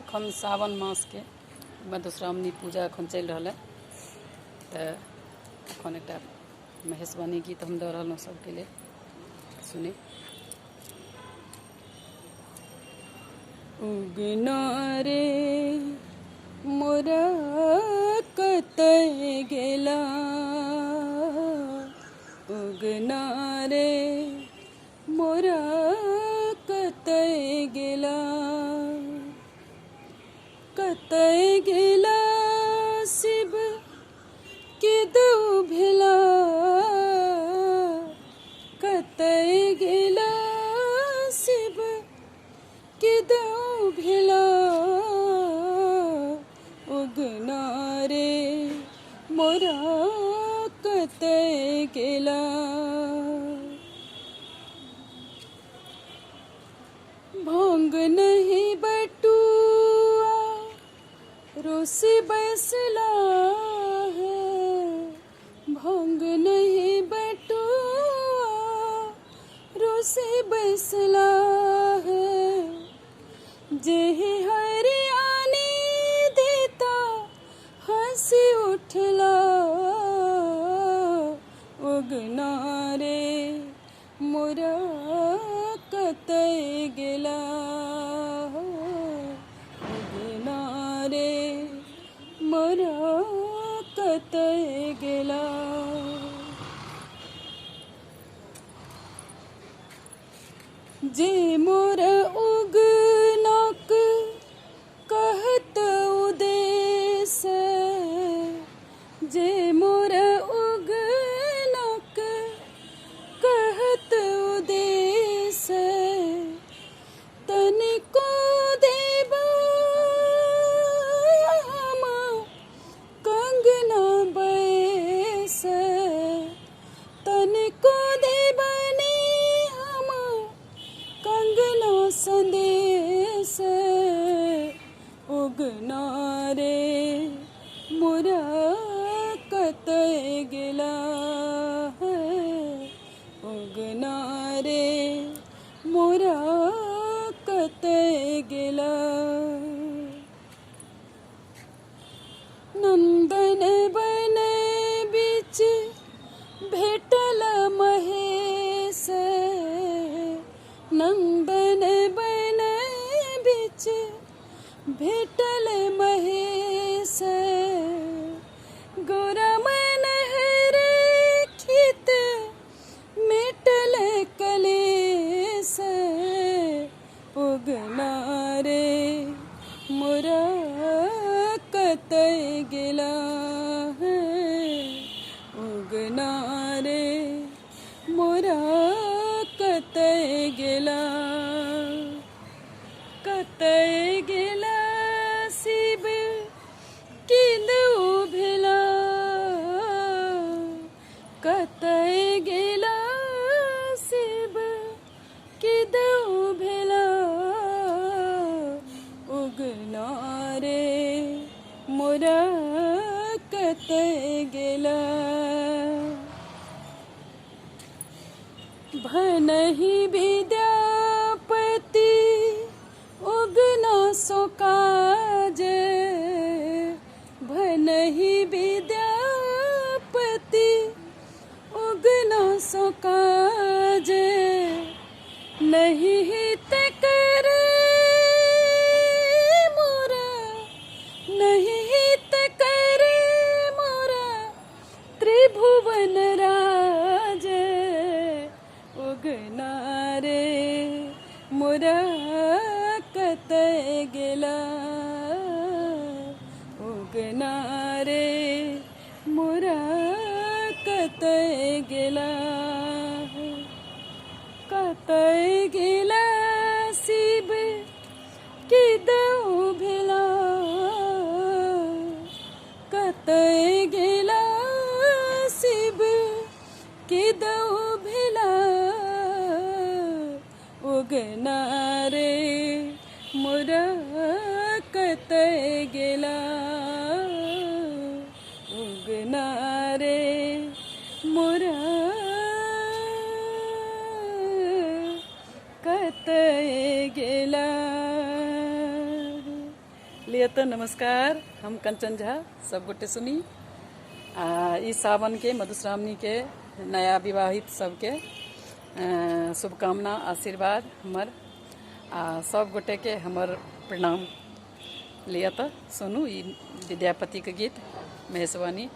एखन सावन मास के मधुश्रावणी पूजा एखन चलि रहल है, तो एखन एक महेशवाणी गीत हम दऽ रहल सबके लिए सुनी। उगना रे मोरा कतय गेला, उगना रे मोरा कतय गेला, कतय गेला शिव किदउ भेला, कतय गेला शिव किदउ भेला, उगना रे मोरा कतय गेला। भांग नहीं बटुआ रोसी बैसला है, भांग नहीं बटुआ रोसी बैसला है, जेहि हरियाणी देता हंसी उठला, उगना रे मोरा कतय गेला, उगना रे मोरा कतय गेला। जे मोर उगनाक कहत उदेश, जे मोर उगनाक कहत उदेश, तनिको देबा हम कंगना बैस, तनिको देबनी हम कंगना संदेश, उगना रे मोरा कतय गेला है, उगना रे मोरा कतय गेला। नंदन बन बीच भेटल महेश, नंदन बन बीच भेटल महेश, गोरा मन हरे खित मेटल कलेश, उगना रे मोरा कतय गेला है, उगना रे मोरा कतय गेला, कतय गेला शिव किदउ भेला, कतय गेला शिव किदउ भेला, उगना रे मोरा कतय गेला। भनहि विद्यापति उगना सो काज, भनहि विद्यापति उगना सो काज, नहीं हित करे मोरा, नहीं हित करे मोरा त्रिभुवन राज, उगना रे मोरा कतय गेला, उगना रे मोरा कतय गेला, कतय गेला शिव किदउ भेला, कतय गेला शिव किदउ भेला, उगना रे मोरा कतय गेला, उगना रे मोरा कतय गेला। लिए तो नमस्कार, हम कंचन झा सब गोटे सुनी। ई सावन के मधुश्रावणी के नया विवाहित सबके शुभकामना आशीर्वाद हमर सब गोटे के हमर प्रणाम। लिए तो सुनू ई विद्यापति के गीत महेशवानी।